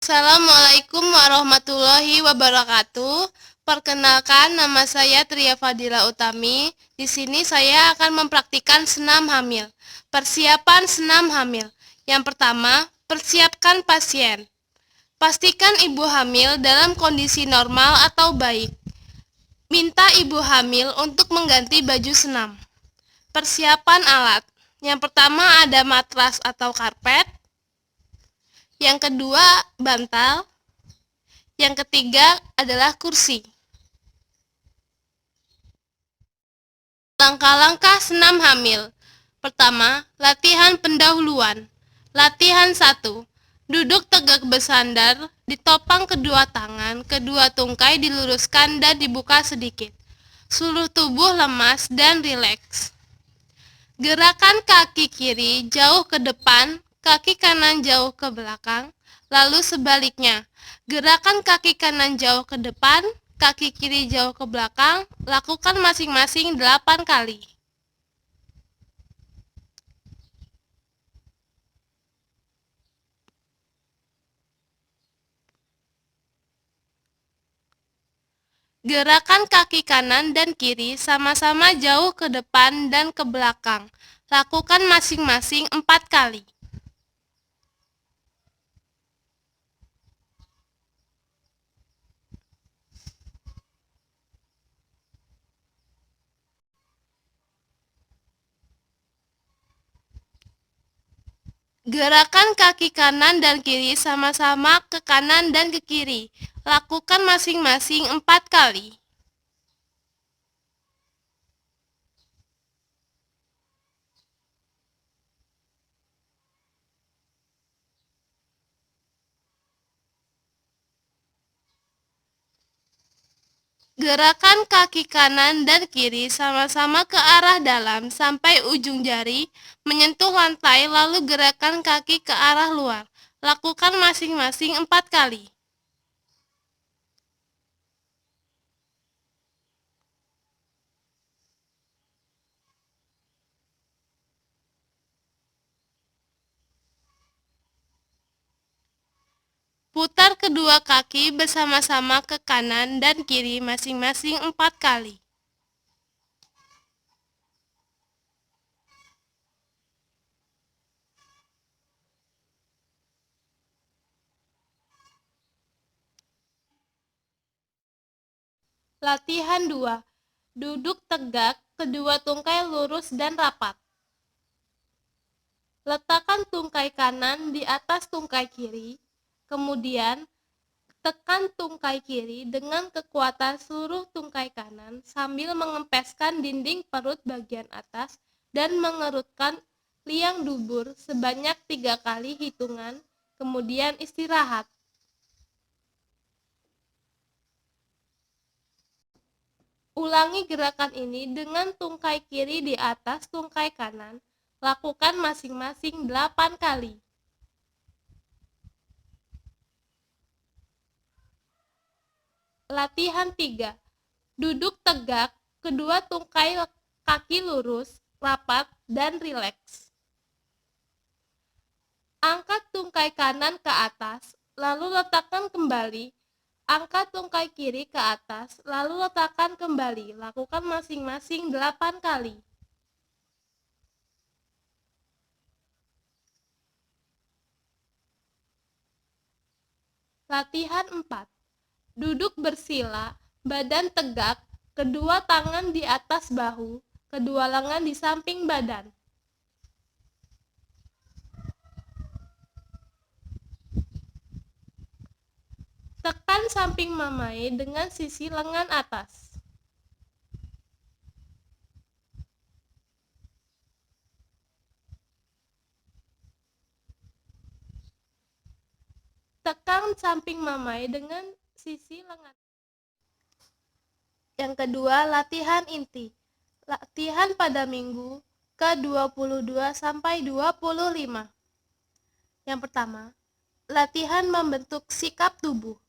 Assalamualaikum warahmatullahi wabarakatuh. Perkenalkan, nama saya Tria Fadila Utami. Di sini saya akan mempraktikkan senam hamil. Persiapan senam hamil. Yang pertama, persiapkan pasien. Pastikan ibu hamil dalam kondisi normal atau baik. Minta ibu hamil untuk mengganti baju senam. Persiapan alat. Yang pertama ada matras atau karpet. Yang kedua, bantal. Yang ketiga adalah kursi. Langkah-langkah senam hamil. Pertama, latihan pendahuluan. Latihan 1. Duduk tegak bersandar, ditopang kedua tangan, kedua tungkai diluruskan dan dibuka sedikit. Seluruh tubuh lemas dan rileks. Gerakan kaki kiri jauh ke depan, kaki kanan jauh ke belakang, lalu sebaliknya. Gerakan kaki kanan jauh ke depan, kaki kiri jauh ke belakang, lakukan masing-masing 8 kali. Gerakan kaki kanan dan kiri sama-sama jauh ke depan dan ke belakang. Lakukan masing-masing 4 kali. Gerakan kaki kanan dan kiri sama-sama ke kanan dan ke kiri. Lakukan masing-masing 4 kali. Gerakan kaki kanan dan kiri sama-sama ke arah dalam sampai ujung jari menyentuh lantai, lalu gerakan kaki ke arah luar. Lakukan masing-masing 4 kali. Putar kedua kaki bersama-sama ke kanan dan kiri masing-masing 4 kali. Latihan 2. Duduk tegak, kedua tungkai lurus dan rapat. Letakkan tungkai kanan di atas tungkai kiri, kemudian tekan tungkai kiri dengan kekuatan seluruh tungkai kanan sambil mengempeskan dinding perut bagian atas dan mengerutkan liang dubur sebanyak 3 kali hitungan, kemudian istirahat. Ulangi gerakan ini dengan tungkai kiri di atas tungkai kanan. Lakukan masing-masing 8 kali. Latihan 3. Duduk tegak, kedua tungkai kaki lurus, rapat, dan rileks. Angkat tungkai kanan ke atas, lalu letakkan kembali. Angkat tungkai kiri ke atas, lalu letakkan kembali. Lakukan masing-masing 8 kali. Latihan 4. Duduk bersila, badan tegak, kedua tangan di atas bahu, kedua lengan di samping badan. Tekan samping mamae dengan sisi lengan atas. Tekan samping mamae dengan sisi lengan. Yang kedua, latihan inti. Latihan pada minggu ke-22 sampai 25. Yang pertama, latihan membentuk sikap tubuh.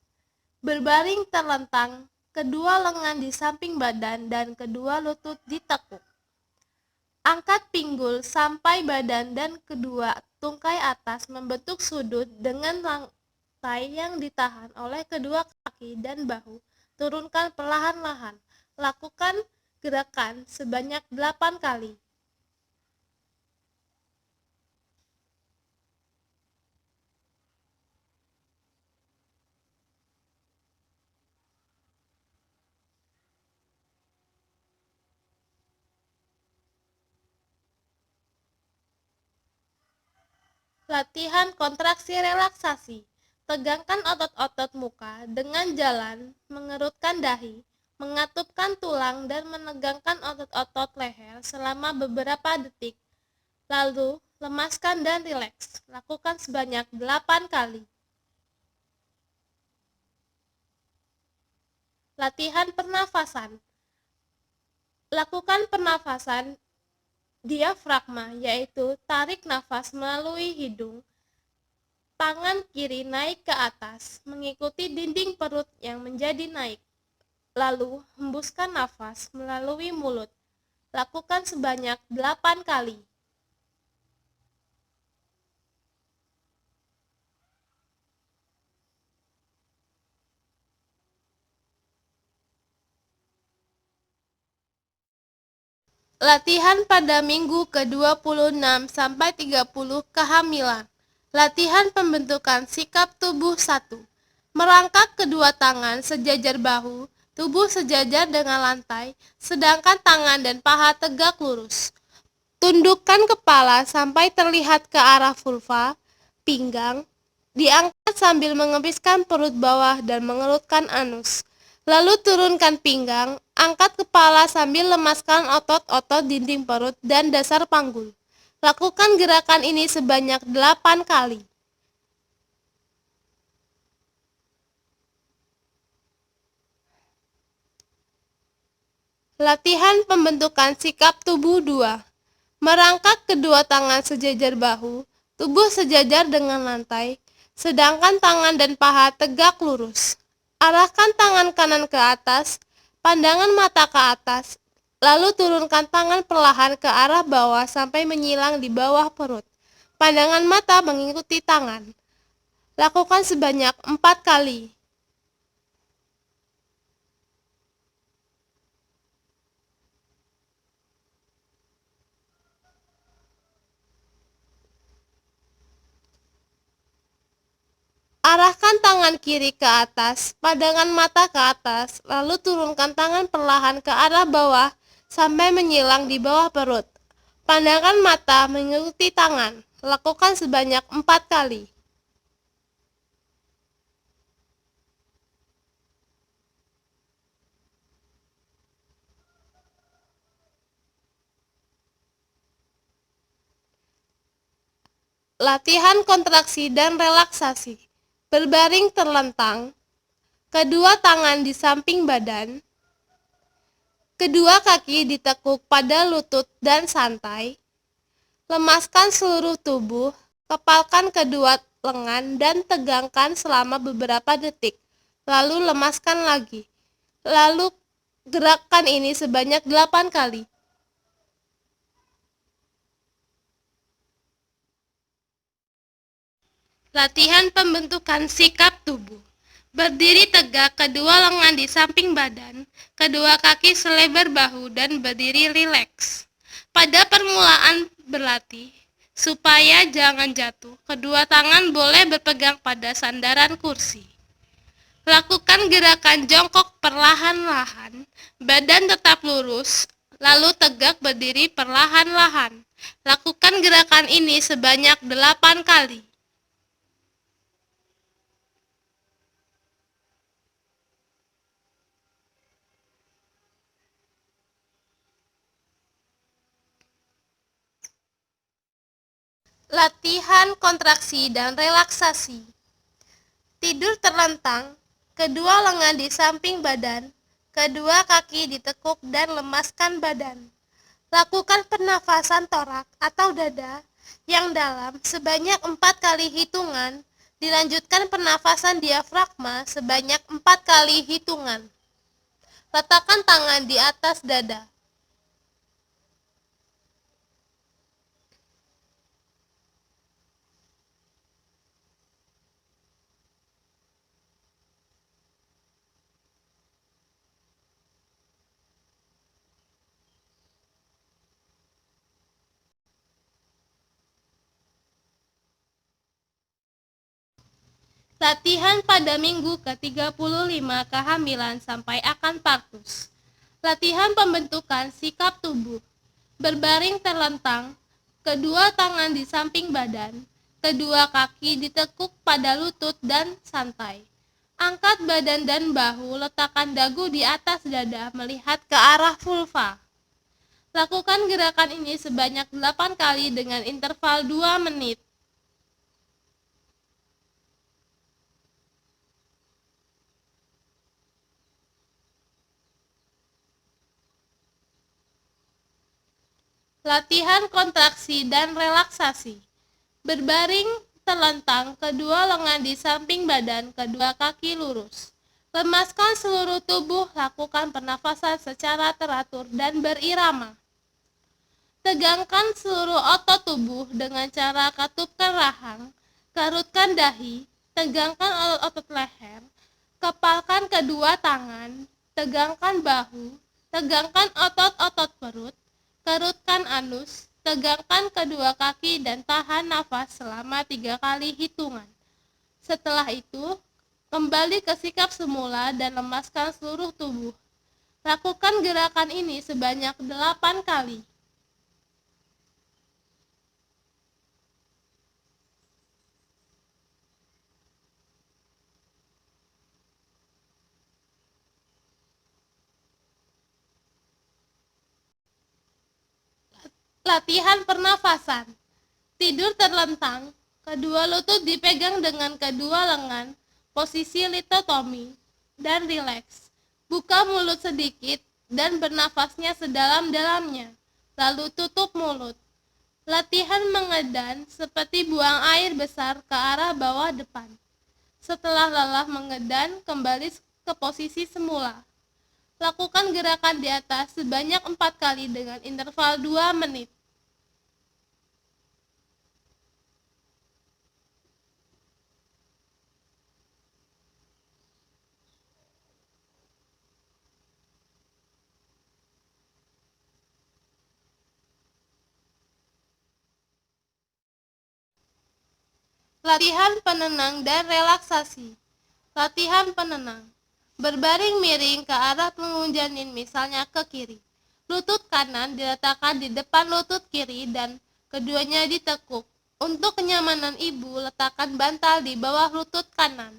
Berbaring terlentang, kedua lengan di samping badan dan kedua lutut ditekuk. Angkat pinggul sampai badan dan kedua tungkai atas membentuk sudut dengan tangkai yang ditahan oleh kedua kaki dan bahu. Turunkan perlahan-lahan. Lakukan gerakan sebanyak 8 kali. Latihan kontraksi relaksasi. Tegangkan otot-otot muka dengan jalan, mengerutkan dahi, mengatupkan tulang dan menegangkan otot-otot leher selama beberapa detik. Lalu, lemaskan dan rileks. Lakukan sebanyak 8 kali. Latihan pernafasan. Lakukan pernafasan diafragma, yaitu tarik nafas melalui hidung. Tangan kiri naik ke atas, mengikuti dinding perut yang menjadi naik. Lalu, hembuskan nafas melalui mulut. Lakukan sebanyak 8 kali. Latihan pada minggu ke-26 sampai 30 kehamilan. Latihan pembentukan sikap tubuh 1. Merangkak kedua tangan sejajar bahu, tubuh sejajar dengan lantai, sedangkan tangan dan paha tegak lurus. Tundukkan kepala sampai terlihat ke arah vulva, pinggang, diangkat sambil mengepiskan perut bawah dan mengerutkan anus. Lalu turunkan pinggang, angkat kepala sambil lemaskan otot-otot dinding perut dan dasar panggul. Lakukan gerakan ini sebanyak 8 kali. Latihan pembentukan sikap tubuh 2. Merangkak kedua tangan sejajar bahu, tubuh sejajar dengan lantai, sedangkan tangan dan paha tegak lurus. Arahkan tangan kanan ke atas, pandangan mata ke atas, lalu turunkan tangan perlahan ke arah bawah sampai menyilang di bawah perut. Pandangan mata mengikuti tangan. Lakukan sebanyak 4 kali. Arahkan tangan kiri ke atas, pandangan mata ke atas, lalu turunkan tangan perlahan ke arah bawah sampai menyilang di bawah perut. Pandangan mata mengikuti tangan. Lakukan sebanyak 4 kali. Latihan kontraksi dan relaksasi. Berbaring terlentang, kedua tangan di samping badan, kedua kaki ditekuk pada lutut dan santai. Lemaskan seluruh tubuh, kepalkan kedua lengan dan tegangkan selama beberapa detik. Lalu lemaskan lagi. Lalu gerakan ini sebanyak 8 kali. Latihan pembentukan sikap tubuh. Berdiri tegak, kedua lengan di samping badan, kedua kaki selebar bahu dan berdiri rileks. Pada permulaan berlatih, supaya jangan jatuh, kedua tangan boleh berpegang pada sandaran kursi. Lakukan gerakan jongkok perlahan-lahan, badan tetap lurus, lalu tegak berdiri perlahan-lahan. Lakukan gerakan ini sebanyak 8 kali. Latihan kontraksi dan relaksasi. Tidur terlentang, kedua lengan di samping badan, kedua kaki ditekuk dan lemaskan badan. Lakukan pernafasan torak atau dada yang dalam sebanyak 4 kali hitungan, dilanjutkan pernafasan diafragma sebanyak 4 kali hitungan. Letakkan tangan di atas dada. Latihan pada minggu ke-35 kehamilan sampai akan partus. Latihan pembentukan sikap tubuh. Berbaring terlentang, kedua tangan di samping badan, kedua kaki ditekuk pada lutut dan santai. Angkat badan dan bahu, letakkan dagu di atas dada melihat ke arah vulva. Lakukan gerakan ini sebanyak 8 kali dengan interval 2 menit. Latihan kontraksi dan relaksasi. Berbaring terlentang, kedua lengan di samping badan, kedua kaki lurus. Lemaskan seluruh tubuh, lakukan pernafasan secara teratur dan berirama. Tegangkan seluruh otot tubuh dengan cara katupkan rahang, karutkan dahi, tegangkan otot leher, kepalkan kedua tangan, tegangkan bahu, tegangkan otot-otot perut, kerutkan anus, tegangkan kedua kaki dan tahan nafas selama 3 kali hitungan. Setelah itu, kembali ke sikap semula dan lemaskan seluruh tubuh. Lakukan gerakan ini sebanyak 8 kali. Latihan pernafasan. Tidur terlentang, kedua lutut dipegang dengan kedua lengan, posisi litotomi, dan rileks. Buka mulut sedikit dan bernafasnya sedalam-dalamnya, lalu tutup mulut. Latihan mengedan seperti buang air besar ke arah bawah depan. Setelah lelah mengedan, kembali ke posisi semula. Lakukan gerakan di atas sebanyak 4 kali dengan interval 2 menit. Latihan penenang dan relaksasi. Latihan penenang. Berbaring miring ke arah punggung janin, misalnya ke kiri. Lutut kanan diletakkan di depan lutut kiri dan keduanya ditekuk. Untuk kenyamanan ibu, letakkan bantal di bawah lutut kanan.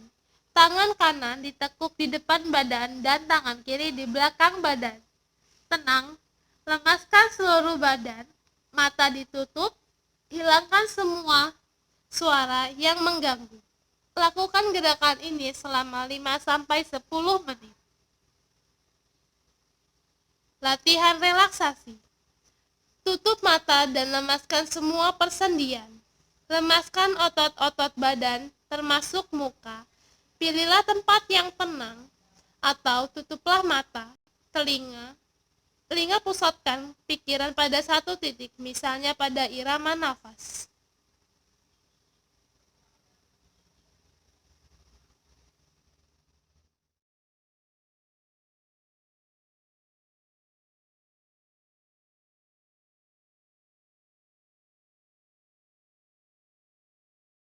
Tangan kanan ditekuk di depan badan dan tangan kiri di belakang badan. Tenang, lemaskan seluruh badan, mata ditutup, hilangkan semua suara yang mengganggu. Lakukan gerakan ini selama 5-10 menit. Latihan relaksasi. Tutup mata dan lemaskan semua persendian. Lemaskan otot-otot badan, termasuk muka. Pilihlah tempat yang tenang, atau tutuplah mata, telinga. Telinga pusatkan pikiran pada satu titik, misalnya pada irama nafas.